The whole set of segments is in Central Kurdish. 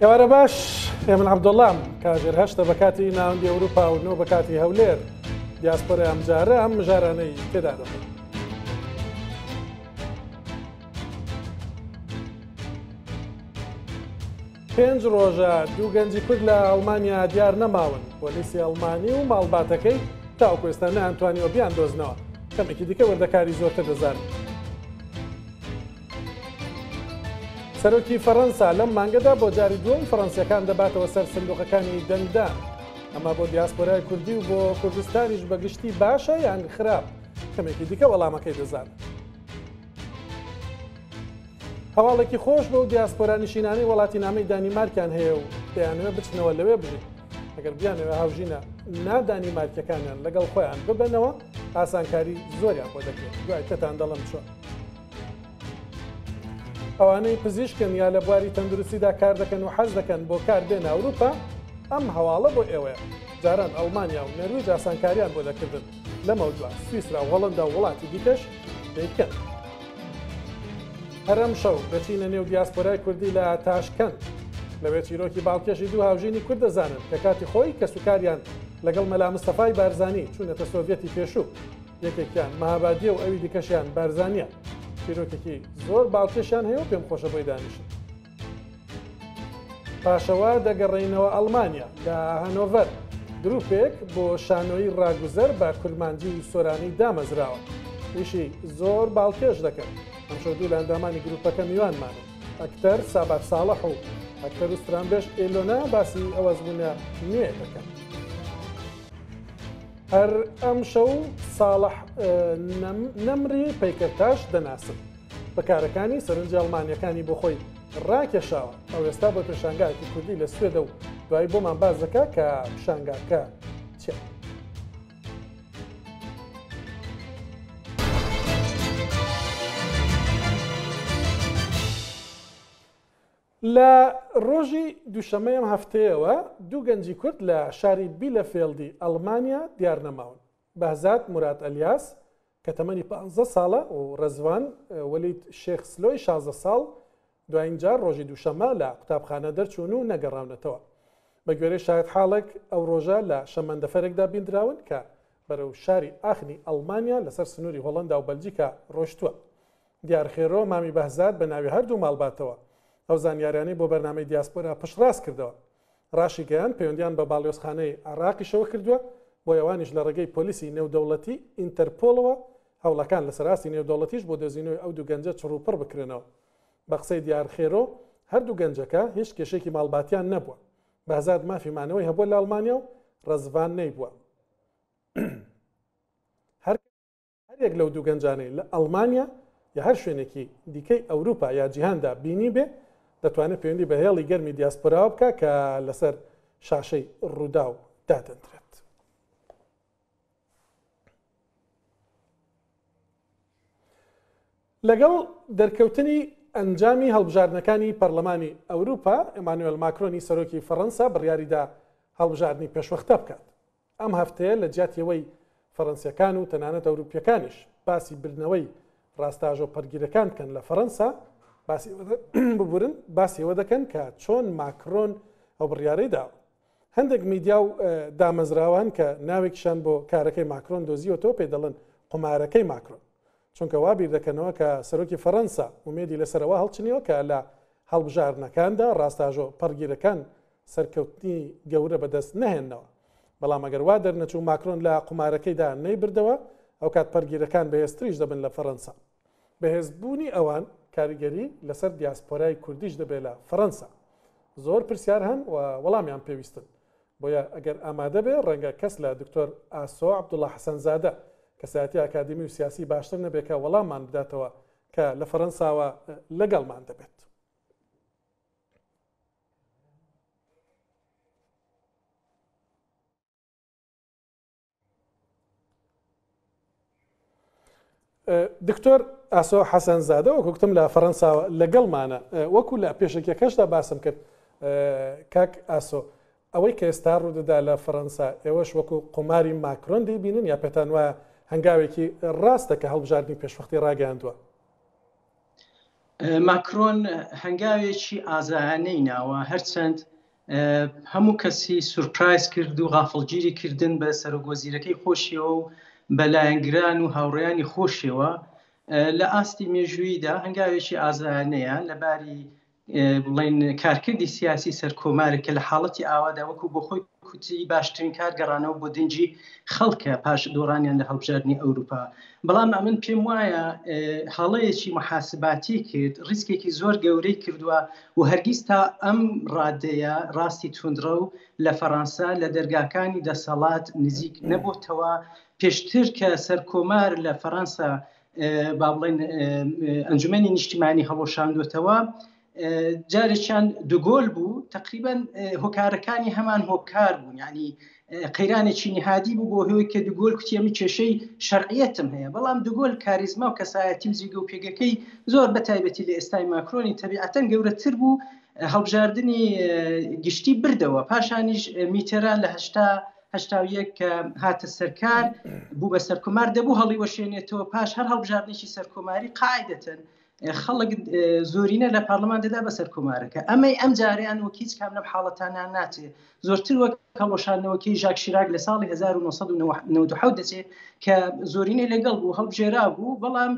ئێوارە باش ئێمن عەبدوڵڵام کاژێر هەشتە بەکاتی ناوەندی ئەوروپا و نۆ بەکاتی هەولێر دیاسپۆرە ئەم جارە ئەم مژارانەی تێدا دەبن. پێنج ڕۆژە دوو گەنجی کورد لە ئەڵمانیا دیار نەماون. پۆلیسی ئەڵمانی و ماڵباتەکەی تاوەکو ئێستا نەیانتوانیوە بیاندۆزنەوە. کەمێکی دیکە وەردەکاری زۆرتر دەزانن. سەرۆکی فەڕەنسا لەم مانگەدا بۆ جاری دووەم فەڕەنسیەکان دەباتەوە سەر سندوقەکانی دەنگدان. ئەمە بۆ دیاسپۆرای کوردی و بۆ کوردستانیش بەگشتی باشە یان خراپ؟ کەمێکی دیکە وەڵامەکەی دەزانن. هەواڵێکی خۆش بۆ دیاسپۆرانیشینانی وڵاتی نامەی دانیمارکیان هەیە و دەیانەوێت بچنەوە لەوێ بژین. ئەگەر بیانەوە هاوژینە نادانیمارکیەکانیان لەگەڵ خۆیان ببنەوە ئاسانکاری زۆریان بۆ دەکرێت. دوای پێتان دەڵم چۆن. ئەوانەی پزیشکن یا لە بواری تەندروستیدا کار دەکەن و حەز دەکەن بۆ کار بێنە ئەوروپا، ئەم هەواڵە بۆ ئێوەیە. جاران ئەڵمانیا و نەرویج ئاسانکاریان بۆ دەکردن. لەمە دووە سویسرا و هۆڵەندا و وڵاتی دیکەش دەیکەن. هەرەم شەو دەچینە نێو دیاسپۆرای کوردی لە تاشکەند. لەوێ چیرۆکی باڵکێشی دوو هاوژینی کورد دەزانن کە کاتی خۆی کە سوکاریان لەگەڵ مەلا مستەفای بارزانی چوونەتە سۆڤێتی پێشوو. یەکێکیان مەهابادیە و ئەوی دیکەشیان بارزانیە. چیرۆکێکی زۆر باڵکێشیان هەیە و پێم خۆشە بۆی دانیشن. پاشەوە دەگەڕێینەوە ئەڵمانیا لە هەنۆڤەر. گروپێک بۆ شانۆیی ڕاگوزەر بە کورمانجی و سۆرانی دامەزراوە. ئیشی زۆر باڵکێش دەکەن. ئەمشەو دوو لە ئەندامانی گروپەکە میوانمانە. ئەکتەر سابات ساڵح و ئەکتەر و سترانبێژ ئێلۆنا باسی ئەوەزبوونە نوێ دەکەن. هەر ئەم شەو ساڵح نەمری پەیکەرتاش دەناسن. بەکارەکانی سەرنجی ئەڵمانیەکانی بۆ خۆی ڕاکێشاوە. ئەو ئێستا بۆ پێشانگایەکی کوردی لە سوێدە و دوای بۆمان باز دەکا کە پیشانگاکە چیە. لە ڕۆژی دووشەمەی ئەم هەفتەیەوە دوو گەنجی کورد لە شاری بیلەفێڵدی ئەڵمانیا دیار نەماون. بەهزات مورات ئەلیاس کە تەمەنی 15 ساڵە و ڕەزوان وەلید شێخ سلۆی 16 ساڵ دوایین جار ڕۆژی دووشەمە لە قوتابخانە دەرچوون و نەگەڕاونەتەوە. بە گوێرەی شاهد حاڵێک ئەو ڕۆژە لە شەمەندەفەرێکدا بینراون کە بەرەو شاری ئاخنی ئەڵمانیا لەسەر سنووری هۆڵەندا و بەلجیکا ڕۆشتووە. دیارخێرۆ مامی بەهزات بە ناوی هەردوو ماڵباتەوە ئەو زانیاریانی بۆ بەرنامەی دیاسپۆرا پشتڕاست کردەوە. ڕاشی گەیان پەیوەندیان بە باڵیۆزخانەی عێراقیشەوە کردووە بۆ ئەوانیش لە ڕێگەی پۆلیسی نێودەوڵەتی ئینتەرپۆلەوە هەوڵەکان لە سەراستی نێودەوڵەتیش بۆ دۆزینەوەی ئەو دوو گەنجە چڕوپڕ بکرێنەوە. بە قسەی دیارخێرۆ هەردوو گەنجەکە هیچ کێشێکی ماڵباتیان نەبووە. بەهزات مافیمانەوەی هەبووە لە ئەڵمانیا و ڕەزوان نەیبووە. هەر یەک لەو دوو گەنجانەی لە ئەڵمانیا یا هەر شوێنێکی دیکەی ئەوروپا یا جیهاندا بینی بێ دەتوانێت پەیوەندی بە هێڵی گەرمی دیاسپۆراوە بکە کە لەسەر شاشەی ڕوودا و دادەنرێت. لەگەڵ دەرکەوتنی ئەنجامی هەڵبژاردنەکانی پەرلەمانی ئەوروپا ئێمانوێل ماکرۆنی سەرۆکی فەڕەنسا بڕیاریدا هەڵبژاردنی پێشوەختە بکات. ئەم هەفتەیە لە جیاتیەوەی فەڕەنسیەکان و تەنانەت ئەوروپیەکانیش باسی بردنەوەی ڕاستاژۆ پەرگیرەکان بکەن لە فەڕەنسا ببورن باسیەوە دەکەن کە چۆن ماکرۆن ئەو بڕیارەی داوە. هەندێک میدیا و دامەزراوان کە ناوێکیشان بۆ کارەکەی ماکرۆن دۆزیوەتەوە پێ دەڵێن قومارەکەی ماکرۆن، چونکە وا بیر دەکەنەوە کە سەرۆکی فەڕەنسا ومێدی لەسەرەوە هەڵچنیەوە کە لە هەڵبژاردنەکاندا ڕاستاژۆ پەرگیرەکان سەرکەوتنی گەورە بەدەست نەهێننەوە. بەڵام ئەگەر وا دەرنەچوو ماکرۆن لە قومارەکەیدا نەیبردەوە ئەو کات پەرگیرەکان بەهێزتریش دەبن لە فەڕەنسا. بەهێزبوونی ئەوان کاریگەری لەسەر دیاسپۆرای کوردیش دەبێت لە فەڕەنسا. زۆر پرسیار هەن و وەڵامیان پێویستن. بۆیە ئەگەر ئامادە بێ ڕەنگە کەس لە دکتۆر ئاسۆ عەبدوڵڵا حەسەنزادە کەسایەتی ئاکادمی و سیاسی باشتر نەبێت کە وەڵاممان بداتەوە کە لە فەڕەنساوە لەگەڵمان دەبێت. دکتۆر ئاسۆ حەسەنزادە وەکو گوتم لە فەڕەنساوە لەگەڵمانە. وەکو لە پێشێکەکەشدا باسم کرد کاک ئاسۆ، ئەوەی کە ئێستا ڕوودەدا لە فەڕەنسا ئێوەش وەکو قوماری ماکرۆن دەیبینن یا پێتان وایە هەنگاوێکی ڕاستە کە هەڵبژاردنی پێشوەختی ڕاگەاندووە؟ ماکرۆن هەنگاوێکی ئازایانەی ناوە، هەرچەند هەموو کەسی سورپرایز کرد و غافڵگیری کردن بە سەرۆکوەزیرەکەی خۆشیەوە و بەلایەنگران و هاوڕێیانی خۆشیەوە لە ئاستی مێژوویدا هەنگاوێکی ئازایانەیە لەباری بڵێن کارکردی سیاسی سەرکۆمارێک کە لە حاڵەتی ئاوادا وەکو بۆ خۆی کوتی باشترین کار گەڕانەوە بۆ دەنجی خەڵکە پاش دۆڕانیان لە هەڵبژاردننی ئەوروپا. بەڵام ئەمن پێم وایە هەڵەیەکی محاسباتی کرد، ڕیسکێکی زۆر گەورەی کردووە و هەرگیز تا ئەم ڕادەیە ڕاستی توندرە و لە فەڕەنسا لە دەرگاکانی دەسەڵات نزیک نەبووتەوە. پێشتر کە سەرکۆمار لە فەڕەنسا با بڵێن ئەنجومەنی نیشتیمانی هەڵۆشاندوێتەوە، جارێکیان دوگۆل بوو، تقریبان هۆکارەکانی هەمان هۆکار بوون، ینی قەیرانێکی نهادی بوو بۆ هۆی کە دوگۆل کوتێمی کێشەی شەرعیەتم هەیە، بەڵام دوگۆل کاریزما و کەسایەتی و جێگە و پێگەکەی زۆر بەتایبەتی لە ئێستای ماکرۆنی تەبیعەتەن گەورەتر بوو، هەڵبژاردننی گشتی بردەوە. پاشانیش میتێران لە هەشتاویەک کە هاتە سەرکار بوو بە سەرکۆمار دەبوو هەڵی وەشێنێتەوە، پاش هەر هەڵبژاردنێکی سەرکۆماری قاعدەتەن خەڵک زۆرینە لە پارلەمان دەدا بە سەرکۆمارەکە. ئەمەی ئەم جاریان وەک هیچ کام لەم حاڵەتانیان ناچێت، زۆرتر وەک هەڵۆشانەوەکەی ژاک شیراک لە ساڵی 1997 دەچێت کە زۆرینەی لەگەڵ بوو، هەڵبژێرا بوو، بەڵام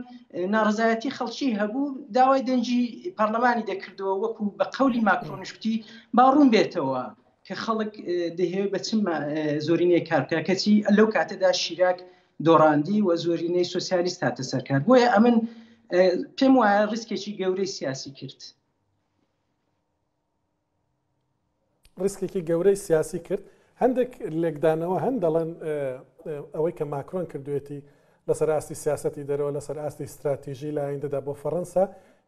ناڕزایەتی خەڵکی هەبوو، داوای دەنجی پارلەمانی دەکردەوە وەکو بە قەولی ماکرۆنشتی باڕوون بێتەوە کە خەڵک دەهێوێت بە چم زۆرینەی کارکە کەچی لەو کاتەدا شیراک دۆڕاندی و زۆرینەی سۆسیالیست هاتە سەرکار. بۆیە ئەمن پێم وایە ڕیسکێکی گەورەی سیاسی کرد. ڕیسکێکی گەورەی سیاسی کرد. هەندێک لێکدانەوە هەند دەڵێن ئەوەی کە ماکرۆن کردوێتی لەسەر ئاستی سیاسەتی دەرەوە لەسەر ئاستی استراتیژی لە ئایندەدا بۆ فەڕەنسا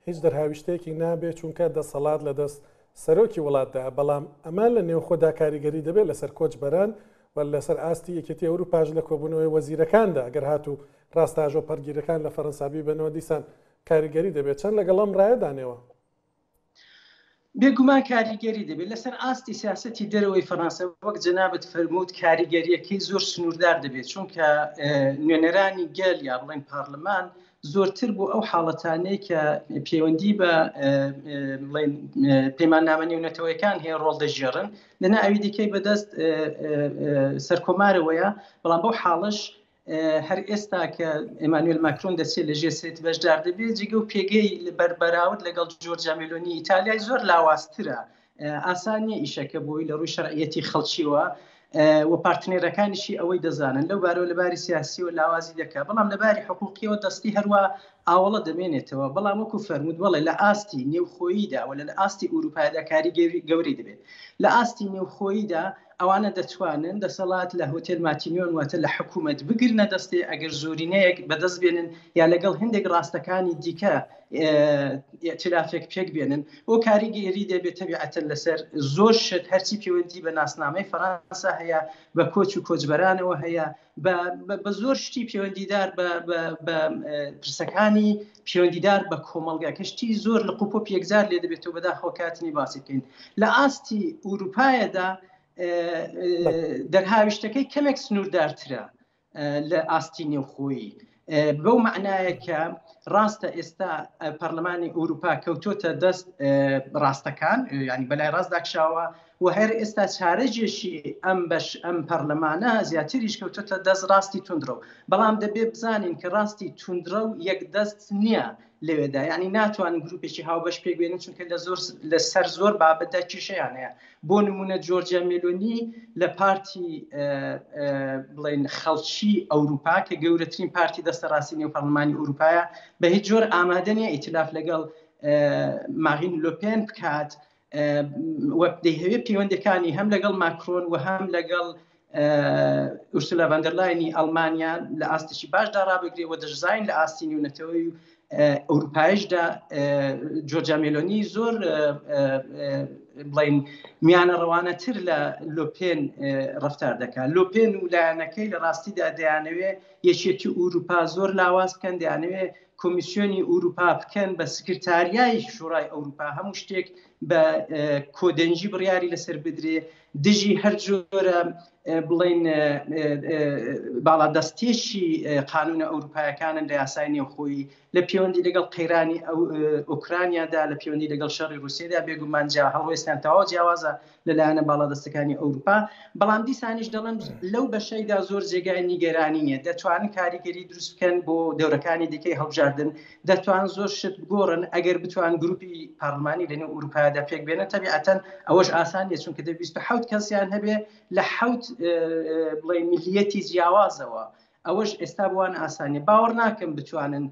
هیچ دەرهاویشتەیەکی نابێت چونکە دەسەڵات لە دەست سەرۆکی وڵاتدا، بەڵام ئەمان لە نێوخۆدا کاریگەری دەبێت لەسەر کۆچبەران و لەسەر ئاستی یەکێتی ئەوروپاش لە کۆبوونەوەی وەزیرەکاندا ئەگەر هاتوو ڕاستاژۆ پەرگیرەکان لە فەڕەنسابی بنەوە دیسان کاریگەری دەبێت. چەند لەگەڵم ڕایەدانێەوە بێگومان کاریگەری دەبێت لەسەر ئاستی سیاسەتی دەرەوەی فەڕەنسا. وەک جەنابەت فەرمووت کاریگەریەکەی زۆر سنووردار دەبێت، چونکە نوێنەرانی گەل یا بڵێن پارلەمان زۆرتر بۆ ئەو حاڵەتانەی کە پەیوەندی بە پەیماننامە نێونەتەوەیەکان هەیە ڕۆڵ دەژێڕن، لەنا ئەوی دیکەی بەدەست سەرکۆمارەوەیە. بەڵام بەو حاڵش هەر ئێستا کە ئێمانوێل ماکرۆن دەچێت لە ژێسێت بەشدار دەبێت، جێگە و پێگەی بەربەراورد لەگەڵ جۆرجیا مێلۆنی ئیتالیای زۆر لاوازترە. ئاسان نییە ئیشەکە بۆی لە ڕووی شەرعیەتی خەڵکیوە و پارتنێرەکانیشی ئەوەی دەزانن لەو بارەوە لەباری سیاسی و لاوازی دەکات، بەڵام لەباری حقوقیەوە دەستی هەروە ئاوەڵە دەمێنێتەوە. بەڵام وەکو فەرموود وەڵێ لە ئاستی نێوخۆییدا و لە ئاستی ئوروپایدا کاریگەری گەورەی دەبێت. لە ئاستی نێوخۆییدا ئەوانە دەتوانن دەسەڵات لە هۆتێل ماتیمیۆن واتە لە حکوومەت بگرنە دەستی ئەگەر زۆرینەیەک بەدەست بێنن یا لەگەڵ هەندێک ڕاستەکانی دیکە ئێتلافێک پێک بێنن و کاریگەری دەبێت تەبیعەتەن لەسەر زۆر شت هەرچی پەیوەندی بە ناسنامەی فەڕەنسا هەیە، بە کۆچ و کۆچبەرانەوە هەیە، بە زۆر شتی پەیوەندیدار بە پرسەکانی پەیوەندیدار بە کۆمەڵگا کەشتی زۆر لە قوپۆ یەکجار لێ دەبێتەوە بەداخەوە کاتنی باسی بکەین. لە ئاستی ئوروپایەدا دەرهاویشتەکەی کەمێک سنووردارترە لە ئاستی نێوخۆیی، بەو معنایە کە ڕاستە ئێستا پەرلەمانی ئوروپا کەوتۆتە دەست ڕاستەکان، ینی بەلای ڕاست داکشاوە و هەر ئێستا چارەجێشی ئەم پەرلەمانە زیاتریش کەوتۆتە دەست ڕاستی توندرە و بەڵام دەبێ بزانین کە ڕاستی توندرە و یەک دەست نییە لەوێدا، ینی ناتوانن گروپێکی هاوبەش پێگوێنن چونکە لە سەر زۆر بابەتدا کێشەیان هەیە. بۆ نمونە جۆرجیا مێلۆنی لە پارتی بڵێن خەڵکی ئەوروپا کە گەورەترین پارتی دەستەڕاستی نێوپەرلەمانی ئوروپایە بە هیچ جۆر ئامادە نیە ئیتلاف لەگەڵ مارین لۆپێن بکات و دەیهەوێت پەیوەندەکانی هەم لەگەڵ ماکرۆن و هەم لەگەڵ ئورسولا ڤاندەرلاینی ئەڵمانیا لە ئاستێکی باشدا ڕابگرێت و دەشزاین لە ئاستی نێونەتەوەی ئەوروپایشدا جۆرجیا مێلۆنی زۆر بڵین میانە ڕەوانەتر لە لۆپێن ڕەفتار دەکات. لۆپێن و لایەنەکەی لە ڕاستیدا دەیانەوێت یەکێتی ئوروپا زۆر لاواز بکەن، دەیانەوێت کۆمیسیۆنی ئەوروپا بکەن بە سکرتاریای شوڕای ئەوروپا هەموو شتێک بە کۆدەنجی بڕیاری لەسەر بدرێ دژی هەر جۆرە بڵێن باڵادەستێشی قانونە ئەوروپایەکانن لە یاسای نێوخۆیی لە پەیوەندی لەگەڵ قەیرانی ئوکرانیادا لە پەیوەندی لەگەڵ شەڕی رووسیادا بێگومانجا هەڵوێستیان تەواو جیاوازە لەلایەنە باڵادەستەکانی ئەوروپا بەڵام دیسانیش دەڵێن لەو بەشەیدا زۆر جێگای نیگەرانی نیە دەتوانن کاریگەری دروست بکەن بۆ دەورەکانی دیکەی هەڵبژاردن دەتوان زۆر شت بگۆڕن ئەگەر بتوان گروپی پارلمانی لەنێو ئەوروپادا پێک بێنن تەبیعەتەن ئەوەش ئاسان نیە چونکە 27 کەسیان هەبێ لە 7 بڵێن میلیەتی جیاوازەوە ئەوەش ئێستا بوان ئاسانیە باوەڕ ناکەم بتوانن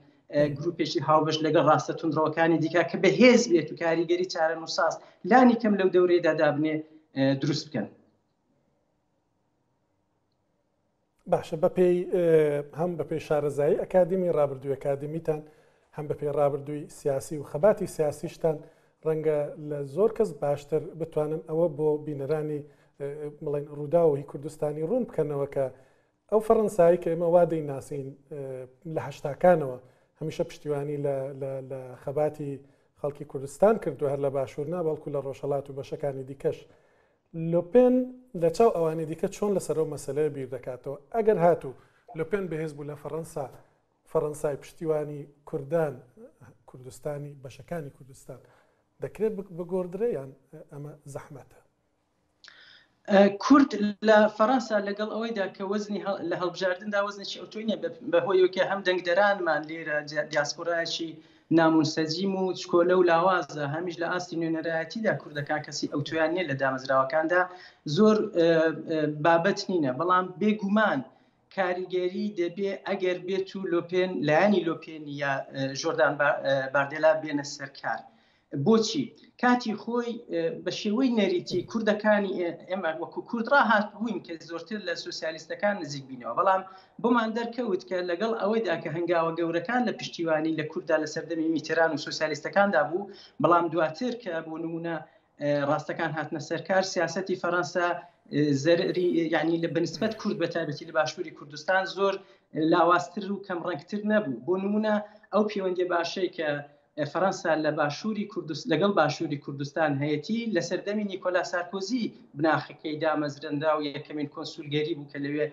گروپێکی هاوبەش لەگەڵ ڕاستە توندڕەوەکانی دیکە کە بەهێز بێت و کاریگەری چارەنووساز لانی کەم لەو دەورەیەدا دابنێ دروست بکەن. باشە بەپێی هەم بەپێی شارەزایی ئەکادمی ڕابردووی ئەکادمیتان هەم بەپێی ڕابردووی سیاسی و خەباتی سیاسیشتان ڕەنگە لە زۆر کەس باشتر بتوانن ئەوە بۆ بینەرانی بڵێن ڕووداوی کوردستانی ڕوون بکەنەوە کە ئەو فەڕەنسایی کە ئێمە وا دەیناسین لە هەشتاکانەوە هەمیشە پشتیوانی لە خەباتی خەڵکی کوردستان کردو هەر لە باشوورنا بەڵکو لە ڕۆژهەڵات و بەشەکانی دیکەش لۆپێن لە چاو ئەوانی دیکە چۆن لەسەرەوە مەسەلەیە بیر دەکاتەوە ئەگەر هاتوو لۆپێن بەهێز بوو لە فەڕەنسای پشتیوانی کوردان کوردستانی بەشەکانی کوردستان دەکرێت بگۆڕدرێ یان ئەمە زەحمەتە؟ کورد لە فەڕەنسا لەگەڵ ئەوەیدا کە وەزنی لە هەڵبژاردندا وەزنێکی ئۆتۆنیە بەهۆیەوەکە هەم دەنگدەرانمان لێرە دیاسپۆرایەکی نامونسەجیم و چکۆلە و لاوازە هەمیش لە ئاستی نوێنەرایەتیدا کوردەکان کەسی ئەوتۆیان نیە لە دامەزراوەکاندا زۆر بابەت نینە بەڵام بێگومان کاریگەری دەبێ ئەگەر بێت و لۆپێن لایانی لۆپێن یا ژۆردان باردێلا بێنە سەرکار. بۆچی کاتی خۆی بە شێوەی نەریتی کوردەکانی ئێمە وەکو کورد ڕاهات بووین کە زۆرتر لە سوسیالیستەکان نزیک بینەوە بەڵام بۆمان دەرکەوت کە لەگەڵ ئەوەیدا کە هەنگاوە گەورەکان لە پشتیوانی لە کووردا لە سەردەمی میتران و سوسیالیستەکاندا بوو بەڵام دواتر کە بۆ نمونە ڕاستەکان هاتنە سەرکار سیاسەتی فەڕەنسا زەرری یعنی لە بەنسبەت کورد بەتایبەتی لە باشووری کوردستان زۆر لاوازتر و کەم ڕەنگتر نەبوو بۆ نمونە ئەو پەیوەندی باشەی کە فەڕەنسا لە باشووری کوردستان لەگەڵ باشووری کوردستان هەیەی لە سەردەمی نیکۆلا سارکۆزی بناخەکەی دامەزرندا و یەکەمین کۆنسولگەری بوو کە لەوێ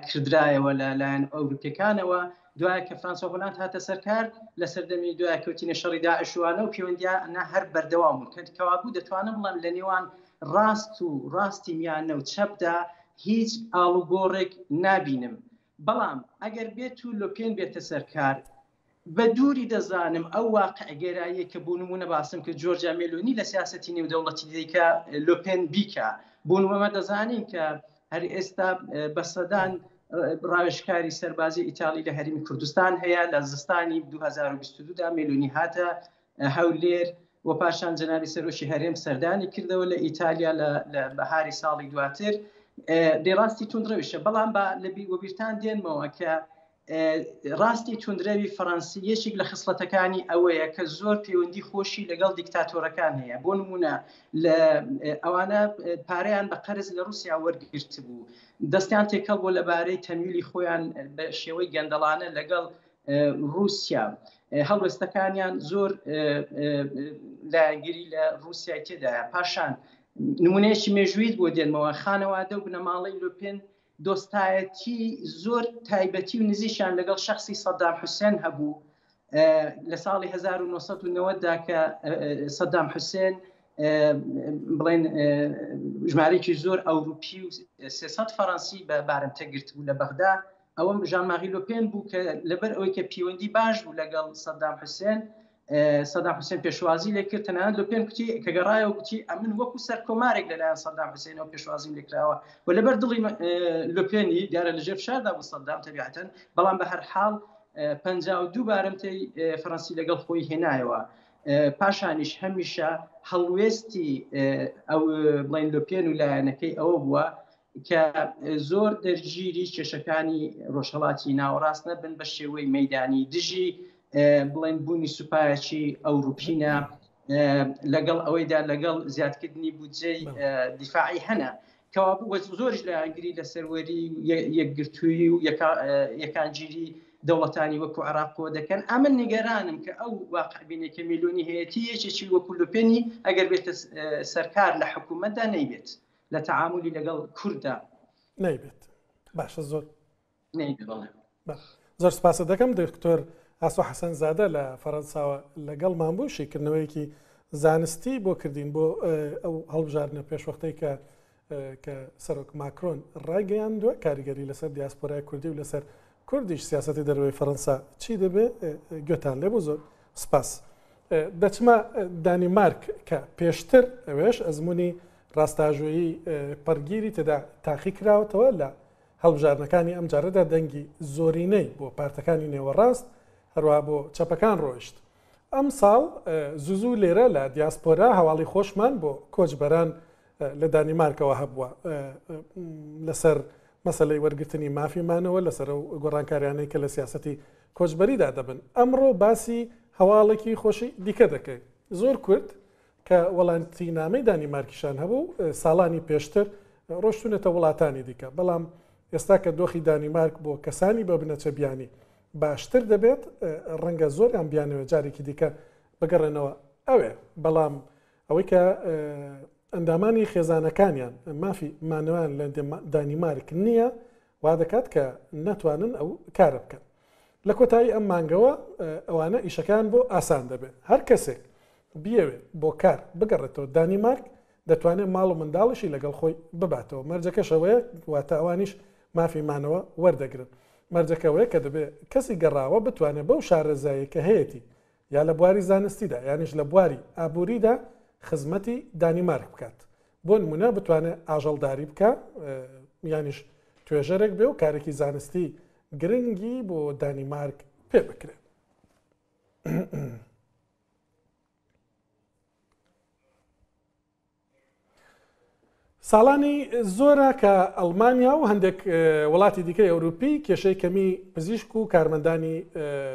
کردرایەوە لەلایەن ئەوروپیەکانەوە دوایە کە فەڕەنسا و هۆڵاند هاتە سەرکار لە سەردەمی دوای کەوتینە شەڕی داعشوانە و پەیوەندیانە هەر بەردەوام بوو کە کەوابوو دەتوانم بڵێم لە نێوان ڕاست و ڕاستی میانە و چەپدا هیچ ئاڵوگۆڕێک نابینم بەڵام ئەگەر بێت و لۆپێن بێتە سەرکار بە دووری دەزانم ئەو واقع گێراییە کە بۆ نمونە باسم کە جۆرجیا مێلۆنی لە سیاسەتی نێودەوڵەتی دیکە لۆپێن بیکە بۆ نمونە دەزانین کە هەر ئێستا بە سەدان ڕاوێژکاری سەربازی ئیتاڵی لە هەرمی کوردستان هەیە لە زستانی 2022دا مێلۆنی هاتە هەولێر و پاشان جەنابی سەرۆشی هەرێم سەردانی کردەوە لە ئیتالیا لە بەهاری ساڵی دواتر دێڕاستی توندڕەویشە بەڵام بە لە بیرتان دێنمەوە کە ڕاستی توندرەوی فەڕەنسی یەکێک لە خصلەتەکانی ئەوەیە کە زۆر پەیوەندی خۆشی لەگەڵ دیکتاتۆرەکان هەیە بۆ نمونە لە ئەوانە پارەیان بە قەرز لە رووسیا وەرگرت بوو دەستیان تێکەڵ بۆ لەبارەی تەمیلی خۆیان بە شێوەی گەندەڵانە لەگەڵ رووسیا هەڵوێستەکانیان زۆر لایەنگیری لە رووسیا تێدایە پاشان نمونەیەکی مێژوویت بۆ دێنمەوە خانەوادە و بنەماڵەی لۆپێن دۆستایەتی زۆر تایبەتی و نزیشان لەگەڵ شخصی سەدام حوسێن هەبوو لە ساڵی 1990دا کە سەدام حوسێن بڵێن ژمارەیەکی زۆر ئەوروپی و 300 فەڕەنسی بە بارمتە گرت بوو لە بەغدا ئەوەم ژان ماغی لۆپێن بوو کە لەبەر ئەوەی کە پەیوەندی باش بوو لەگەڵ سەدام حوسێن پێشوازی لێ کرد تەنانەت لۆپێن کوتی کە گەڕایەوە گوتی ئەمن وەکو سەر کۆمارێک لەلایەن سەدام حوسێنەوە پێشوازیم لێکراوە و لەبەر دڵی لۆپێنی دیارە لەژێر فشاردا بوو سەدام تەبیعەتەن بەڵام بە هەر حاڵ 52 بارمتەی فەڕەنسی لەگەڵ خۆی هێنایەوە پاشانیش هەمیشە هەڵوێستی ئەو بڵین لۆپێن و لایەنەکەی ئەوە بووە کە زۆر دەرگیری کێشەکانی ڕۆژهەڵاتی ناوەڕاست نەبن بە شێوەی مەیدانی دژی بڵێن بوونی سوپایەکی ئەوروپینە لەگەڵ ئەوەیدا لەگەڵ زیادکردنی بودجەی دیفاعی هەنە کەوا زۆرش لە ئەنگری لە سەروەری یەکگرتووی و یەکانگیری دەوڵەتانی وەکو عێراق دەکەن ئەمە نیگەرانم کە ئەو واقعبینێکە میلیۆنی هەیەتی یەکێکی وەکو لوپێنی ئەگەر بێتە سەرکار لە حکوومەتدا نەیبێت لە تەعاملی لەگەڵ کووردا نەیبێت. باشە زۆر زۆر سپاس دەکەم دکتۆر ئاسۆ حەسەن زادە لە فەڕەنساوە لەگەڵمان بوو شیکردنەوەیەکی زانستی بۆ کردین بۆ ئەو هەڵبژاردنە پێشوەختەی کە سەرۆک ماکرۆن ڕایگەیاندووە کاریگەری لەسەر دیاسپۆرای کوردی و لەسەر کوردیش سیاسەتی دەروی فەڕەنسا چی دەبێت گوێتان لێ بوو زۆر سپاس. دەچمە دانیمارک کە پێشتر ئەوێش ئەزمموی ڕاستاژۆیی پەرگیری تێدا تاقی کراوەتەوە لە هەڵبژارنەکانی ئەم جارەدا دەنگی زۆرینەی بۆ پارتەکانی نێوەڕاست هەروە بۆ چەپەکان ڕۆیشت. ئەم ساڵ زوزوو لێرە لە دیاسپۆرا هەواڵی خۆشمان بۆ کۆچبەران لە دانیمارکەوە هەبووە لەسەر مەسلەی وەرگرتنی مافیمانەوە لەسەر گۆڕانکاریانەی کە لە سیاسەتی کۆچبەریدا دەبن. ئەمڕۆ باسی هەواڵێکی خۆشی دیکە دەکەین. زۆر کورد کە وەڵاتی نامەی دانیمارکیشان هەبوو ساڵانی پێشتر ڕۆشتونێتە وڵاتانی دیکە، بەڵام ئێستا کە دۆخی دانیمارک بۆ کەسانی بە بنەچە بیانی باشتر دەبێت ڕەنگە زۆریان بیانەوە جارێکی دیکە بگەڕێنەوە ئەوێ، بەڵام ئەوەی کە ئەندامانی خێزانەکانیان مافی مانەوان لە دانیمارک نییە وا دەکات کە نەتوانن ئەو کارە بکەن. لە کۆتایی ئەم مانگەوە ئەوانە ئیشەکان بۆ ئاسان دەبێت. هەر کەسێک بیەوێت بۆ کار بگەڕێتەوە دانیمارک دەتوانێت ماڵ و منداڵشی لەگەڵ خۆی بباتەوە. مەرجەکەشەوەیە واتە ئەوانیش مافی مانەوە وەردەگرن. مەرجەکەوەیە کە دەبێت کەسی گەڕاوە بتوانێت بەو شارەزایی کە هەیەی یا لە بواری زانستیدا یانیش لە بواری ئابووریدا خزمەتی دانیمارک بکات. بۆ نمونە بتوانێت ئاژەڵداری بکە یانیش توێژەرێک بێ و کارێکی زانستی گرنگی بۆ دانیمارک پێ بکرێت. ساڵانی زۆرە کە ئەڵمانیا و هەندێک وڵاتی دیکەی ئەوروپی کێشەی کەمی پزیشک و کارمەندانی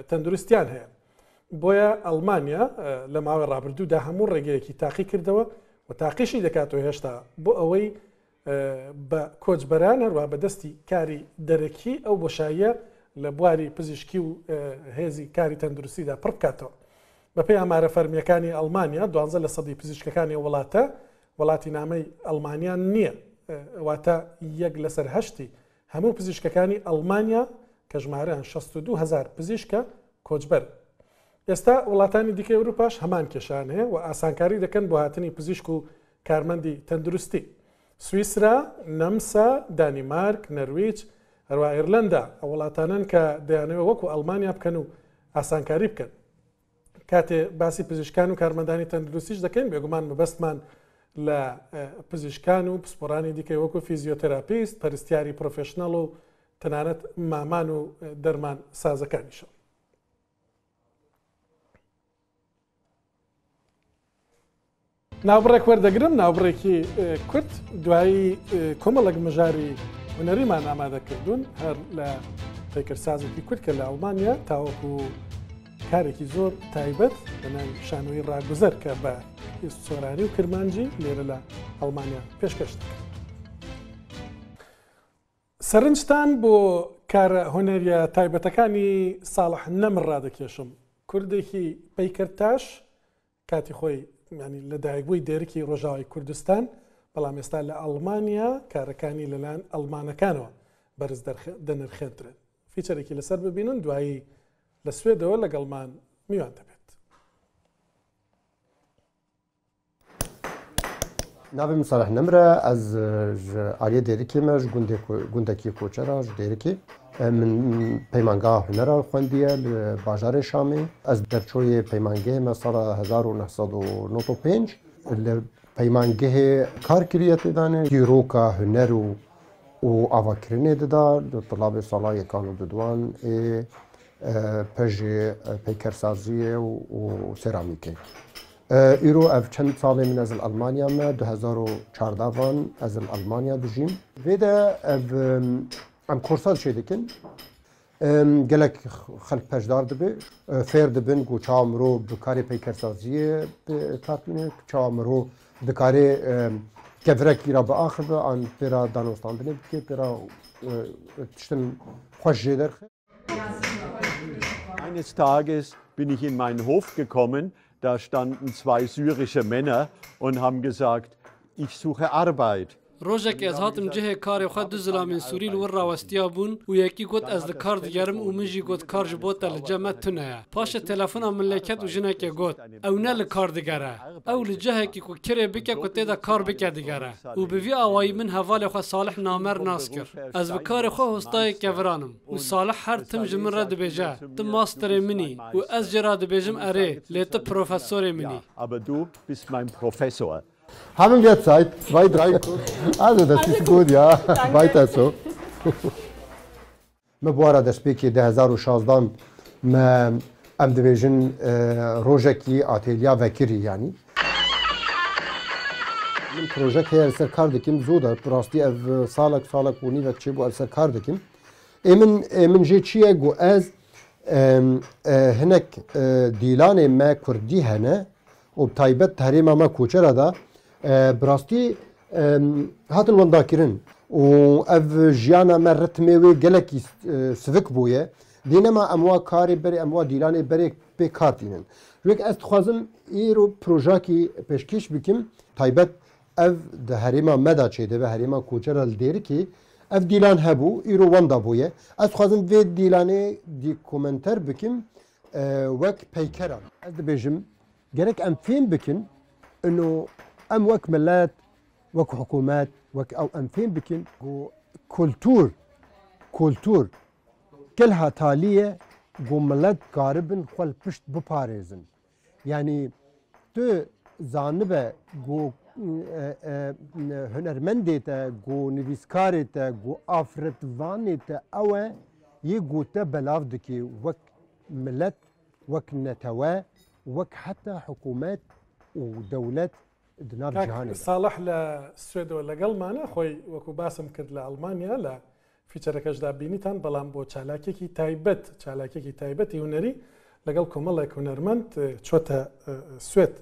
تەندروستیان هەیە. بۆیە ئەڵمانیا لە ماوەی ڕابردوودا هەموو ڕێگەیەکی تاقی کردەوە و تاقیشی دەکاتەوە هێشتا بۆ ئەوەی بە کۆچبەران هەروە بەدەستی کاری دەرەکی ئەو بۆشاییە لە بواری پزیشکی و هێزی کاری تەندروستیدا پڕ بکاتەوە. بەپێی ئامارە فەرمیەکانی ئەڵمانیا 12 لە سەدی پزیشکەکانی وڵاتە وڵاتی نامەی ئەڵمانیان نییە، واتە 1 لەسەر 8 هەموو پزیشکەکانی ئەڵمانیا کە ژمارەیان 62,000 پزیشکە کۆچبەر. ئێستا وڵاتانی دیکەی ئەوروپاش هەمان کێشان هەیە و ئاسانکاری دەکەن بۆ هاتنی پزیشک و کارمەندی تەندروستی. سویسرا، نەمسا، دانیمارک، نەرویج، هەروە ئێرلەندا ئەو وڵاتانن کە دەیانەوە وەکو ئەڵمانیا بکەن و ئاسانکاری بکەن. کاتێ باسی پزیشکان و کارمەندانی تەندروستیش دەکەین بێگومان مەبەستمان لە پزیشکان و پسپۆرانی دیکەی وەکو فیزیۆتەراپیست، پەرستیاری پرۆفێشنەڵ و تەنانەت مامان و دەرمان سازەکانیشە. ناوبڕێک وەردەگرم ناوبڕێکی کورد دوایی کۆمەڵک مژاری هونەریمان ئامادەکردوون هەر لە پیکردسازێکی کورد کە لە ئەڵمانیا تاوەکو کارێکی زۆر تایبەت بەناوی شانۆی ڕاگوزەر کە بە سۆرانی و کرمانجی لێرە لە ئەڵمانیا پێشکەش دەکەن. سەرنجتان بۆ کارە هونەریە تایبەتەکانی ساڵح نەمر ڕادەکێشم. کوردێکی پەیکردتاش کاتی خۆی ینی لە دایکبووی دێرکی ڕۆژاوی کوردستان، بەڵام ئێستا لە ئەڵمانیا کارەکانی لەلایەن ئەڵمانەکانەوە بەرز دەنرخێنترن. فیچەرێکی لەسەر ببینن دوایی لە سوێدەوە لەگەڵمان میوان دەبێت. ناوم صالح نمرە ئەز ئاریە دێرکێمە گوندێکی کۆچەرە دێرکی من پەیمانگا هونەرە خوێندیە لە باژارێ شامێ ئەس دەرچۆیە پەیمانگەیەمە ساڵە 1995 لە پەیمانگەهێ کارکریە تێدانێ دیرۆکە هونەر و ئاواکردنێ دەدا لە تەڵابێ ساڵا یەکان و دوان پەژێ پەیکەرسازیە و سێرامیکێ. ئیرۆ ئەف چەند ساڵێ من ئەزل ئەڵمانیامە 2014 ئەزل ئەڵمانیا دژیم وێدە ئەم کورسا چێ دەکەن gelek xelk pejdar dibe fêr dibin ku çawa mirov bi karê peykersaziyê kartîne çawa mirov dikarê kevirekî ra biaxibe an pêra danostandinê bike pêra tiştin xweş jê derxe Eines Tages bin ich in meinen Hof gekommen, da standen 2 syrische Männer und haben gesagt, ich suche Arbeit. روزك از هاتم جه کاری خود دو زلامین سوری لور راوستیا بون و یکی گوت از لکار دیگرم و منجی گوت کار جبوت لجمت تنه پاش تلفن مملکت و جنه که گوت او نه لکار دیگره او لجه کی کو کره بکه کو تیدا کار بکه دیگره و به وی اوای من حوال خو صالح نامر ناسکر از بکار خو هستای کورانم و صالح هر تم جمن رد بجه تم ماستر منی و از جراد بجم اره لیت پروفسور منی Aber du bist mein Professor. Haben wir Zeit? 2, 3. Also das ist gut, ja. Weiter so. مبوارە دەستپێکی 2016 ئەم دەبێژن ڕۆژێکی ئاتێلیا vekirî yanî. Min projek heye li ser kar dikim zû da rastî ev salek û nîvek çêbû ev ser kar dikim. Min jê çi ye got ez hinek dîlanê me Kurdî hene û bi taybet herêma me koçera da bi rastî hatin wendakirin û ev jiyana me ritmê wê gelekî sivik bûye dînema em wa karê berê em wa dîlanê berê pê kar tînin. Wek ez dixwazim îro projekî pêşkêş bikim taybet ev di herêma me da çêdibe herêma koçera li Dêrikê ev dîlan hebû îro wenda bûye. Ez dixwazim vê dîlanê dîkomenter bikim wek peykeran. Ez dibêjim gerek em fêm bikin inu em wek millet wek hikûmet wek ew em fêm bikin got kultûr kilha talîye got millet garibin xwe li pişt biparêzin. Yanî tu zanibe got hunermendê te got nivîskarê te got afretvanê te ew e yê got te belav dikê wek millet wek netewe wek heta hikûmet û dewlet di nav cihanê. ساڵح لە سوێدەوە لەگەڵمانە خۆی وەکو باسم کرد لە ئەڵمانیا لە فیچەرەکەشدا بینیتان بەڵام بۆ چالاکێکی تایبەتی هونەری لەگەڵ کۆمەڵێک هونەرمەند چۆتە سوێد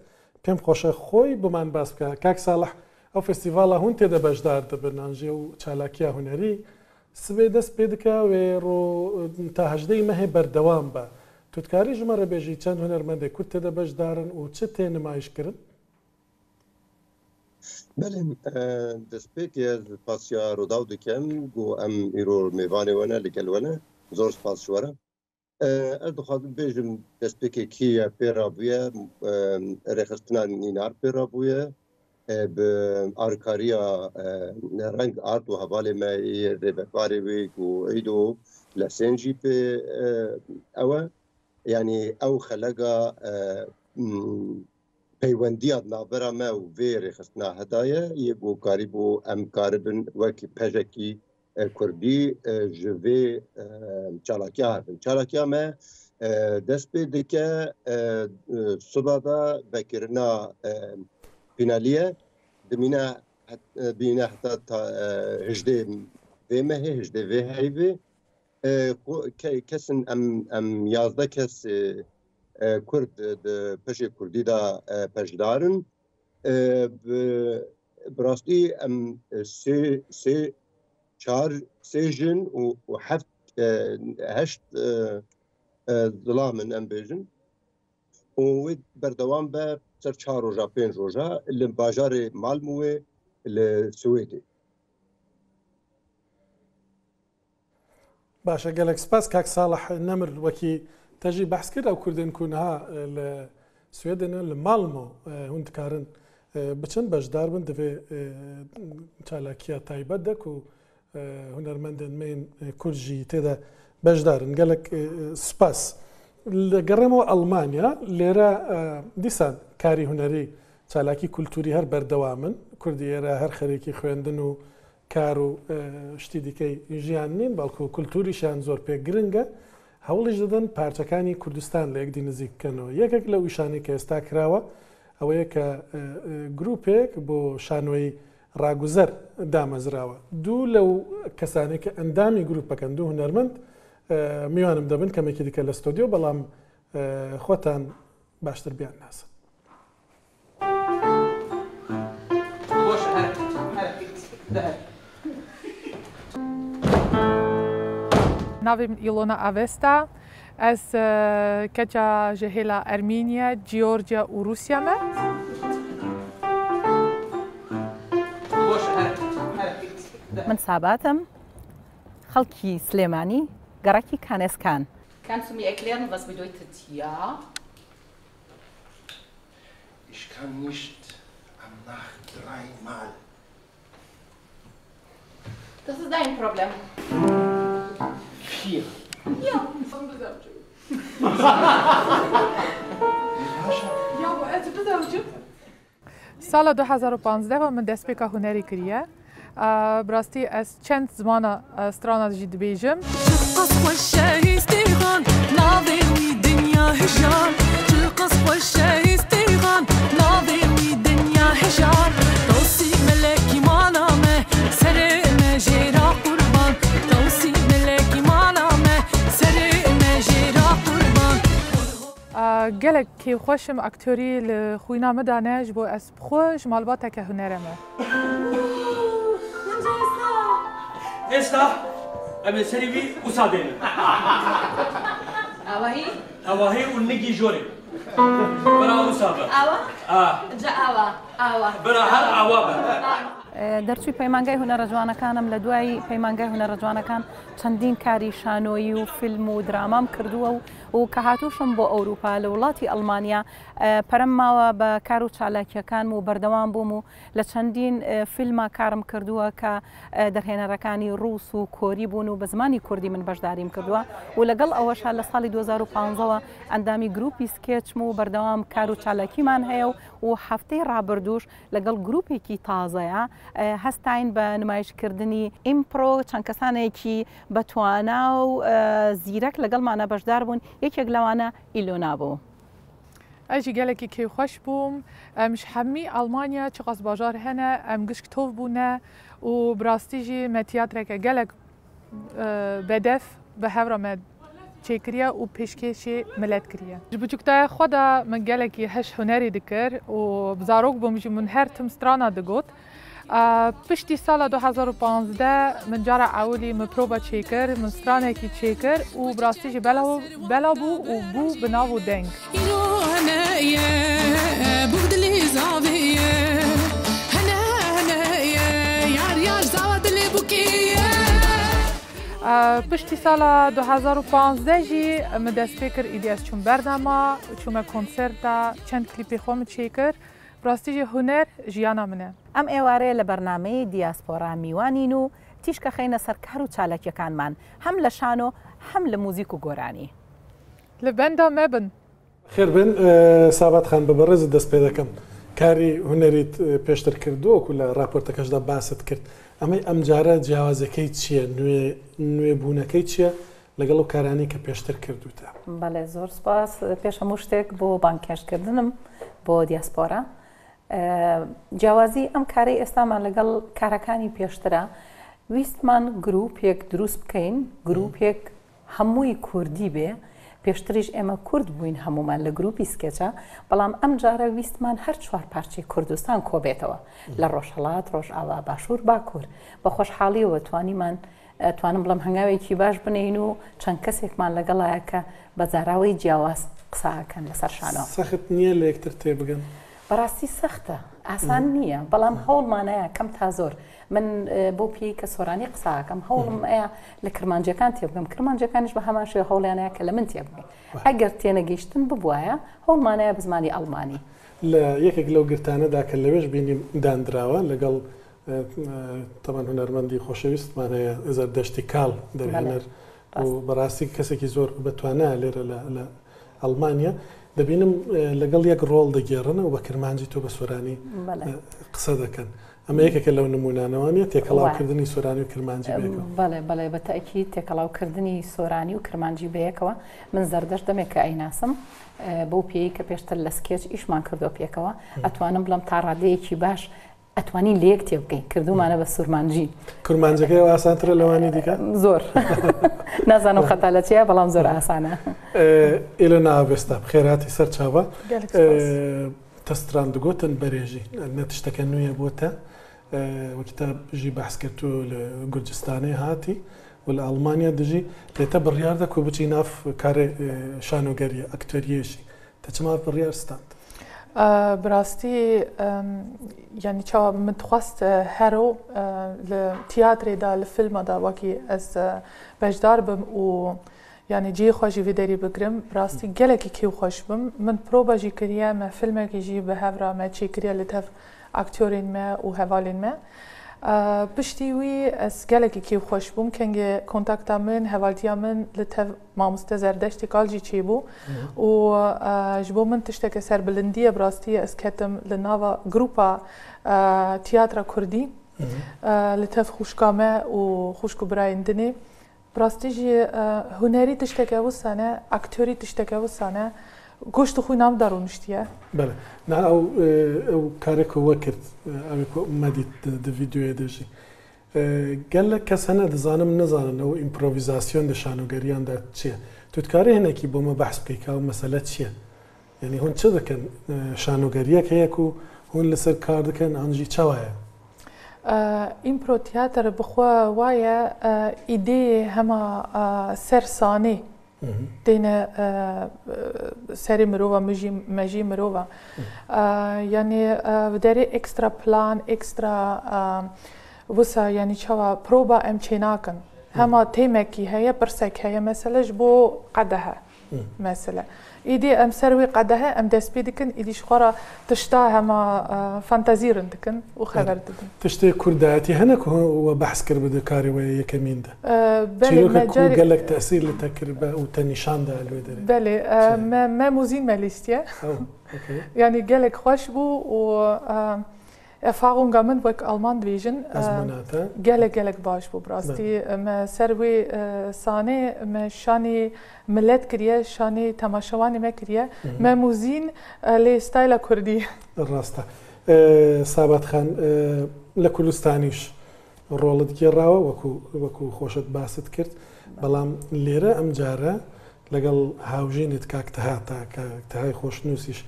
پێم خۆشە خۆی بمان باس بکە کاک ساڵح ئەو فستیڤاڵە هون تێدە بەشدار دەبن ئەنژێ و چالاکیە هونەری سبێ دەست پێ دکا وێ ڕۆ تا هەژدەی مەهێ بەردەوام بە توتکاری ژمارە بێژی چەند هونەرمەندێک کورد تێدە بەشدارن و چ تێ نمایشکردن؟ بله دەستپێکی ez pasiya rodaw dikem got em îro mêvanê wene li gel wene zor spas ji were. Ez dixwazim bêjim destpêkekî ye pê rabûye rêxistina nînar pê rabûye bi arkariya reng art û hevalê me yê rêbetbarê wê got îdo lesên jî pê ew e yanî ew xeleka peywendiya navbera me û vê rêxistina hedaye yê gokarî bû em karibin wekî pejekî Kurdî ji vê çalakiya hebin. Çalakiya me dest pê dike suba da vekirina pînaliye bîne heta hijdê vê mehê hijdê vê heyvê kesin em 11 kes Kurd di peşê Kurdî da peşdarin bi rastî em sê jin û heşt zilamin em bêjin û wê berdewam be ser 4 roja 5 roja li bajarê Malmûyê li Swêdê. باشە gelek spas kak Salah nemir wekî te jî behs kir ew Kurdên ku niha li Swêdê ne li Malmo hûn dikarin biçin bejdar bin divê çalakiya taybet de ku hunermendên mêyên Kurd jî têde bejdarin gelek spas. Li geremەوە Almanya lêre dîsan karî hunerî çalakî kultûrî her berdewamin Kurdî êre her xerêkî xwendin û kar û ştî dikey jiyan nîn balku kultûrîşiyan zor pê giring e hewlî didin parçekanî Kurdistan li yekdî nizîk bikinەوە yekek le wîşanî kê êsta kirawe ew ye ke grûpêk bo şanoyî raguzer damezrawe dû lew kesanê ke endamî grûpekin dû hunermend میوانم دەبن کەمێکی دیکە لە ستۆدیۆ بەڵام خۆتان باشتر بیان ناسن. Navím Ilona Avesta, از کجا جهلا ارمینیا، جورجیا و روسیا ما. من ساباتم خلقی سلیمانی گراکی کانسکان. Kannst du mir erklären, was bedeutet ja? Ich kann nicht am Nacht 3-mal. Das ist dein Problem. 4. Ja, von Besatzung. Ja, aber also Besatzung. سال 2015 و من دست پیکا هنری کریه. براستی از چند زمان استرانا جدید بیجم. گلک که خوشم اکتوری لخوینا مدانه جبو از خوش مالباته که هنرمه. استا ام سریوی وسادين اواهي اواهي ونجي جوري برا وسابه جا اوا برا هر عوابه دەرچووی پەیمانگای هونەرە جوانەکانم لە دوای پەیمانگای هونەرە جوانەکان چەندین کاری شانۆیی و فیلم و درامام کردووە و کە هاتووشم بۆ ئەوروپا لە وڵاتی ئەڵمانیا پەرەم ماوە بە کار و چالاکیەکانم و بەردەوام بووم و لە چەندین فیلما کارم کردووە کە دەرهێنەرەکانی ڕووس و کۆری بوون و بە زمانی کوردی من بەشداریم کردووە و لەگەڵ ئەوەشە لە ساڵی 2015ەوە ئەندامی گروپی سکێچم و بەردەوام کار و چالاکیمان هەیە و هەفتەی ڕابردووش لەگەڵ گروپێکی تازەیە هەستاین بە نمایشکردنی ئیمپرۆ چەند کەسانێکی بەتوانە و زیرەک لەگەڵمانە بەشدار بوون یەکێک لەوانە ئیلۆنا بوو. ئەجی گەلێکی کێ خوش بووم ئەمش هەممی ئەڵمانیا چ قەس باژار هەنە ئەم گشت تۆف بوونە و براستیژی مەتیاترێکە گەلک بەدەف بە هەورەمە چێکریە و پێشکێشی ملەت کریە. ji biçûkdaya xwe de min gelekî heş hunerê dikir û bizarok bûm jî min her tim strana digot. Piştî sala 2015 min cara ewilî min proba çêkir, min stranekî çêkir û bi rastî jî bela bû û bû bi nav û deng. پشتی سالا 2015 جی من دست پی کر ایدیاز چون بردما چون کنسرتا چند کلیپی خوام چیکر براستی جی هنر جیانا منه. ام ایواره لبرنامه دیاسپورا میوانین و تیشکا خینا سرکار و چالکیکان من هم لشانو هم لموزیک و گورانی. لبندا مبن. خیر بن سابت خان ببرز دست پیدا کم کاری هنریت پیشتر کردو و کل راپورتکش دا باست کرد. اما ام جاره جوازەکەی چییە نوێبوونەکەی چییە لەگەڵ ئەو کارانی کە پێشتر کردوتە؟ بەڵێ زۆر سپاس پێش هەموو شتێک بۆ بانکێشکردنم بۆ دیاسپۆرا جیاوازی ئەم کارەی ئێستامان لەگەڵ کارەکانی پێشترە ویستمان گروپێک دروست بکەین گروپێک هەمووی کوردی بێ پێشتریش ئێمە کورد بووین هەمومان لە گروپی سکێچە بەڵام ئەم جارە ویستمان هەر چوار پارچەی کوردستان کۆبێتەوە لە ڕۆژهەڵات ڕۆژئاوا باشوور باکوور بە خۆشحاڵیەوە توانم بڵم هەنگاوێکی باش بنین و چەند کەسێکمان لەگەڵایە کە بە جاراوەی جیاواز قساکەن لەسەر شانەوە سەخت نییە لە یەکتر تێبگەن بەڕاستی سەختە ئاسان نییە بەڵام هەوڵمانەیە کەم تا زۆر من بۆ پێی کە سۆرانی قساکەم هەوڵم ئەیە لە کرمانجەکان تێبگەم کرمانجەکانیش بە هەمان شێ هەوڵیانەیە کە لە من تێبگەین ئەگەر تێنەگەیشتن ببوایە هەوڵمانەیە بە زمانی ئەڵمانی لە یەکێک لەو گرتانەدا کە لەوێش بینیم دانراوە لەگەڵ تەمان هونەرمەندی خۆشەویستمان هەیە زەردەشتی کاڵ دەرهێنەر و بەڕاستی کەسێکی زۆر بەتوانە لێرە لە ئەڵمانیا دەبینم لەگەڵ یەک ڕۆڵ دەگێڕن و بە کرمانجی تۆ بە سۆرانی قسە دەکەن ئەمە یەکێکە لەو نمونانەوانە تێکەڵاوکردنی سۆرانی و کرمانجی بێکەوە بەڵێ بەڵێ بەتەکی تێکەڵاوکردنی سۆرانی و کرمانجی بەیەکەوە من زەردەش دەمێک کە ئەیناسم بۆ پێی کە پێشتر لە سکێچ ئیشمان کردو پێکەوە ئەتوانم بڵم تا ڕادەیەکی باش ئەتوانی لێک تێبگەین کردومانە بە سوورمانجی کورمانجەکەی ئاسانترە لەوانی دیکە زۆر نازانم خەتا لە چیە بەڵام زۆر ئاسانە ئێلۆنا ئاڤێستا خێراتی سەر چاوە تەستران دگوتن بەرێژی نەتشتەکە نوێیە بۆتە وەکتە ژی بەحس کرد و لە گورجستانی هاتی و لە ئەڵمانیا دژی لێتە بڕیار دەکو بچی ناف کارێ شانۆگەریە ئەکتۆریەشی تەچما بڕیار ستاند براستی یعنی چاوا من دخواست هەرۆ لە تیاترێدا لە فیلمەدا وەکی ئەس بەشدار بم و یعنی جێ خۆشی وێدەری بگرم ڕاستی گەلێکی کێو خۆش بم من پرۆبەژی کردە مە فیلمێکیژی بە هەڤرا مە چی کردە لە تەف ئاکتۆرین مە و هەڤالین مە پشتی وی ئەس گەلێکی کێو خۆش بووم کەنگێ کۆنتاکتا من هەڤالتیا من لە تەف مامۆستە زەردەشتی کاڵجی چێ بوو و ji بۆ من tiştekê serbilindiyê birastiyê ez ketim li nava grupa tiyatra Kurdî li tev xuşka me û xuşk û birayên dinê birastî jî hunerî tiştekê wisan e aktörî tiştekê wisan e goşt xwe nam darûniştiye bele na ew karê ku we kirt ew ku me dît di vîdyoyê de jî gelek kes hene dizanim nizanin ew împrovîzasyon di şanogeriyan de çi ye tu dikarî hinekî bû me behs bikî ka ew mesele çi ye yani hûn çi dikin şanogeriyek heye ku hûn li ser kar dikin an jî çawa ye împro tiyatr bixwe waye îdeyê hema ser sanê dêne serê mirova me jî mirova yani bi derê ekstra plan ekstra wisa yani çawa proba em çê nakin hema têmekî heye pirsek heye mesele ji bo qedehe mesele îdî em ser wê qedehe em dest pê dikin îdî ji xwe re tişta hema fantazîrin dikin û xeber didin tiştê kurdayetî hene ku we behs kir bi karê we yekemîn de çîrokek gelek tesîr li te kir û te nîşan da li wê derê belê me mûzîn me lîstiye yani gelek xweş bû û Erfahrunga min wek Alman dibêjin gelek baş bû birastî me ser wê sanê me şanê millet kiriye şanê temaşewanê me kiriye me mûzîn lê stayla Kurdî rast e Sabat Xan li Kurdistanîş rolit gêrawe wekû xweşet basit kirt belam lêre em care legal hawjînê kak tehayê xweşnûsîş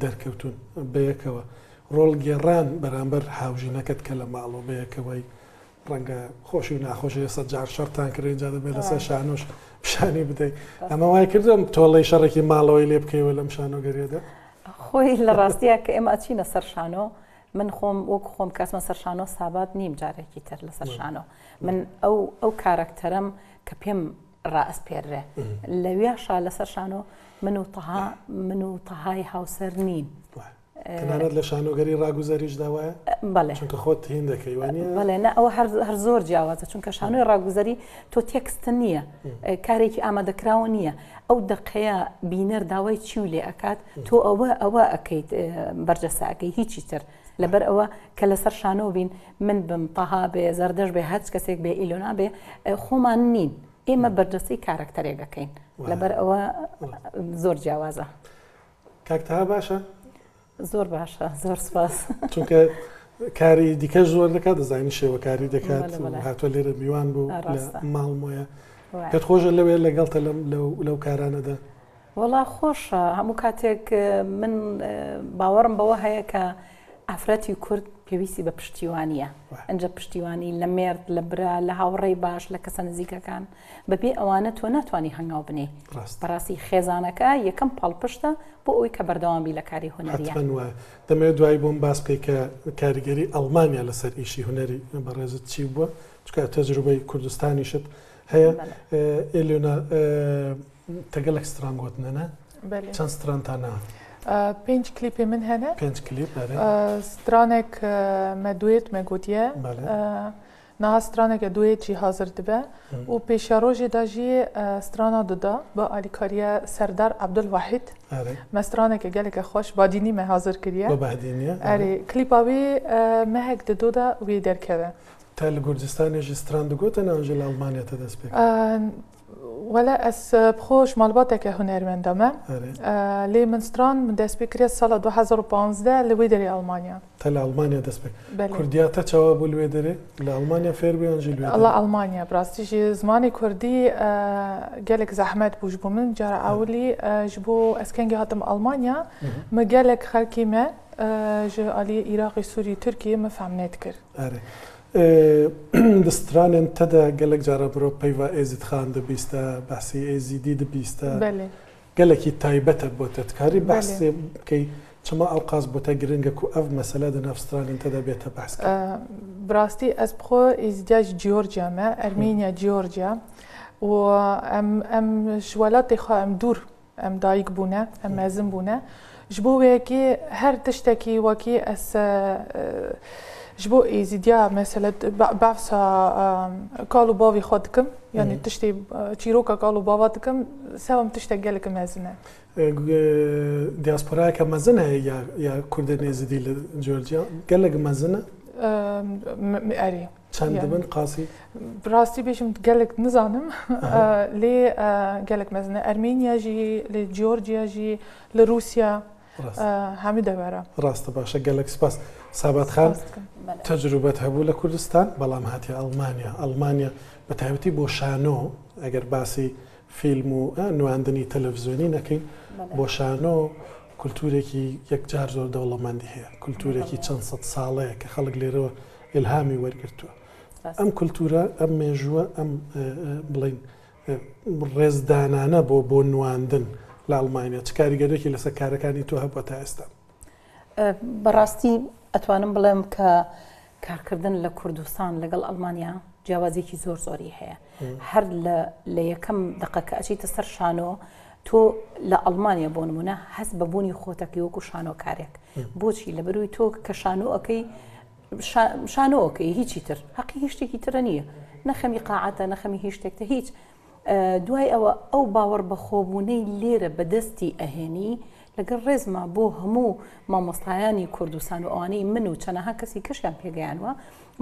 derkewtûn bêyekewe rol gêran beramber hawjîneket ke li mal û bêyekewey renga xweşî û naxweşî sed car şertan kirin ca dibe li ser şanoş şanî bidey em wayê kirdim toleyê şerekî malewê lê bikeywe lem şanogeriya de خۆی لە ڕاستیە کە ئێمە ئەچینە سەر شانۆ من خۆم وەک خۆم کەسمە سەر شانۆ سابات نیم جارێکی تر لە سەر شانۆ من ئەو کارکتەرم کە پێم ڕائەسپێرێ لەوێشا لەسەر شانۆ من و تەهای هاوسەر نین تەنانەت لە شانۆگەری ڕاگوزەریش داوایە بەڵێ چونکە خۆت هین دەکەی وانە بەڵێ نە ئەوە هەر زۆر جیاوازە چونکە شانۆی ڕاگوزەری تۆ تێکست نییە کارێکی ئامادەکراوە نییە ئەو دقەیە بینەر داوای چی و لێ ئەکات تۆ ئەوە ئەەکەیت بەرجەساکەی هیچی تر لەبەر ئەوە کە لەسەر شانۆ بین من بم تەها بێ زەردەش بێ هەچ کەسێک بێ ئیلۆنا بێ خۆمان نین ئێمە بەرجەسەی کارکتەرێک دەکەین لەبەر ئەوە زۆر جیاوازە کاکتەها باشە زۆر باشە زۆر سپاس چونکە کاری دیکە زۆر دەکات دەزانی شێوەکاری دەکات هاتووە لێرە میوان بوو لە ماڵمۆیە پێت خۆشە لەوێ لەگەڵتە لەو کارانەدا وەڵا خۆشە هەموو کاتێک من باوەڕم بەوە هەیە کە ئافرەتی کورد پێویستی بە پشتیوانیە ئەنجە پشتیوانی لە مێرد لە برا لە هاوڕێی باش لە کەسە نزیکەکان بەبێ ئەوانە تۆ ناتوانانی هەنگاو بنێ بەڕاستی خێزانەکە یەکەم پاڵپشتە بۆ ئەوی کە بەردەوامی لە کاری هونەریە دەمەوێت دوایی بۆم باس بکەی کە کاریگەری ئەڵمانیا لەسەر ئیشی هونەری بەڕێزت چی بووە چکە تەجروبەی کوردستانیشت هەیە ئێلیۆنا تەگەلێک ستران گوتنەنە چەند سترانتانە 5 کلیپی من هەنە 5 کلیپ سترانێک me دوێت me gotiye niha straneke دوێت jî hazir dibe û pêşarojê de jî strana dida bi alîkariya Serdar Abdulwahid me straneke geleke xweş badînî me hazir kiriye erê klîpa wê mehek di do da wê derkeve te li Kurdistanê jî stran digotin an jî li Almanya te dest pê ولا ez بخۆش malbateke hunermenda me lê min stran min dest pê kiriye sala 2015 li wê derê Almanya تە لە ئەڵمانیا دەست پێ کوردیاتە چاوە بوو لێ دەرێ لە ئەڵمانیا فێر بوویانجی لێ الله ئەڵمانیا بڕاستیژی زمانی کوردی gelek زەحمەت بوو ji bo min cara ewlî ji bo eskengê hatim Almanya me gelek xelkê me ji aliyê Iraqê Sûrî Tirkiye me fehm nedikir. Di stranên te de gelek cara biro peyva êzîdxan dibîste behsê êzîdî dibîste gelekî taybet e bo te dikarî behsê bikey çima ewqas bo te giring e ku ev mesele di nav stranên te de bête behs kir. Bi rastî ez bi xwe êzîdiya ji Georgia me Ermênya Georgia û em ji welatê xwe em dûr em dayîk bûne em mezin bûne ji bo wekî her tiştekî wekî ez ji bo êzîdiya mesela bevsa kal û bavê xwe dikim yanî tiştê çîroka kal û bava dikim sewem tiştek gelek mezin e. Diasporayeke mezin heye ya Kurdên êzîdî li Georgia gelek mezin e? Erê. Çend dibin qasî? Bi rastî bêjim gelek nizanim lê gelek mezin e. Ermênya jî, li Georgia jî, li Rûsya hemû devera. Rast e baş e gelek spas. Sabatxan tecrübet hebû li Kurdistan belam hatiye Almanya bi taybetî bo şano eger basî فیلم و نواندنی تەلەڤیزیۆنی نەکەین بۆ شانۆ کولتورێکی یەکجار زۆر دەوڵەمەندی هەیە کولتورێکی چەند سەد ساڵەیە کە خەڵک لێرەوە ئیلهامی وەرگرتووە ئەم کولتورە ئەم مێژووە ئەم بڵین ڕێزدانانە بۆ نواندن لە ئەڵمانیا چ کاریگەرێکی لەسەر کارەکانی تۆ هەبووە تا ئێستا بەڕاستی ئەتوانم بڵێم کە کارکردن لە کوردستان لەگەڵ ئەڵمانیا جیاوازێکی زۆر زۆری هەیە هەر لە یەکەم دقە کە ئەچیتە سەر شانۆ تۆ لە ئەڵمانیا بۆ نمونە هەست بەبوونی خۆتەکەی وەکو شانۆکارێک بۆچی لە بەروی تۆ کە شانۆەکەی هیچی تر حەقی هیچ شتێکی ترە نییە نەخەمی قاعەتە نەخەمی هیچ شتێکتە هیچ دوای ئەوە ئەو باوەڕ بەخۆبوونەی لێرە بەدەستی ئەهێنی لەگەڵ ڕێزما بۆ هەموو مامۆستایانی کوردستان و ئەوانەی من و چەنەها کەسی کەشیان پێگەیانوە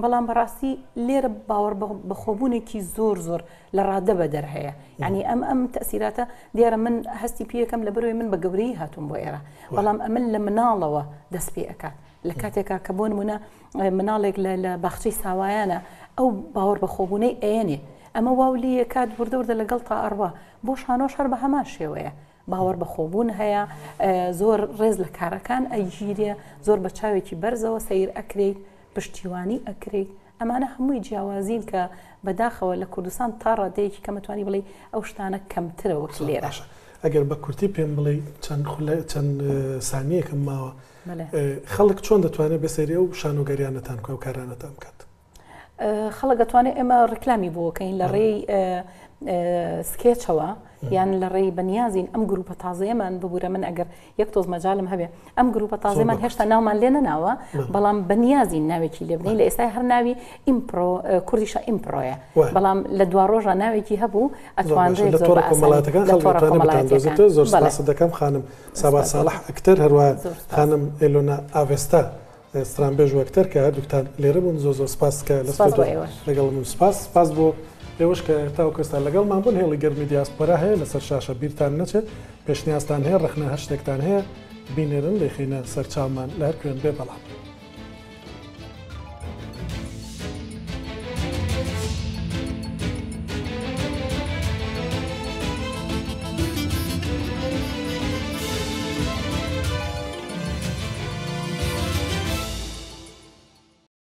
بەڵام بەڕاستی لێرە باوەڕ بەخۆبوونێکی زۆر لە ڕادە بەدەر هەیە یعنی ئەم تەسیراتە دیارە من هەستی پێەکەم لە بەروی من بە گەورەی هاتووم بۆ ئێرە بەڵام ئەمن لە مناڵەوە دەست پێ ئەکات لە کاتێکا کە بۆ نمونە مناڵێک لە باخچەی ساوایانە ئەو باوەڕ بەخۆبوونەی ئەیەنێ ئەمە واو لێ کات وردە لەگەڵ تا ئەڕوا بۆ شانۆش هەر بە هەمان شێوەیە باوەڕ بەخۆبوون هەیە زۆر ڕێز لە کارەکان ئەیگیرێ زۆر بە چاوێکی بەرزەوە سەیر ئەکرێت پشتیوانی ئەکرێت ئەمانە هەمووی جیاوازین کە بەداخەوە لە کوردستان تا ڕادەیەکی کە مەتوانی بڵێ ئەو شتانە کەمترەوە لێرە ئەگەر بە کورتی پێم بڵێ چەند سانیەکەم ماوە خەڵک چۆن دەتوانێت بەسەری ئەو شانۆگەریانەتان و کارانەتان بکات خەڵک دەتوانێت ئێمە ڕکلامی بۆکەین لە ڕێی سکێچەوە یان لە ڕێی بەنیازین ئەم گروپە تازەیەمان ببوورە من ئەگەر یەک تۆز مەجالم هەبێ ئەم گروپە تازەمان هێشتا ناومان لێ نەناوە بەڵام بەنیازین ناوێکی لێ بنین لە ئێستای هەر ناوی ئیمپرۆ کوردیشە ئیمپرۆیە بەڵام لە دوا ڕۆژە ناوێکی هەبوو ئەتوانرێت زۆر کۆمەڵاتەکان زۆر سپاس دەکەم خانم سابات ساڵح ئەکتەر هەروە خانم ئێلۆنا ئاڤێستا سترانبێژ ئەکتەر کە هەردووکتان لێرە بوون زۆر سپاس کە لەگەڵ من سپاس بۆ ئێوەش کە تاو کەستا لەگەڵمان بوون هێڵی گەرمی دیاسپۆرا هەیە لەسەر شاشە بیرتان نەچێت پێشنیازتان هەیە ڕخنە هەر شتێکتان هەیە بینێرن لێخینە سەرچاومان لە هەر کوێن بێ بەڵام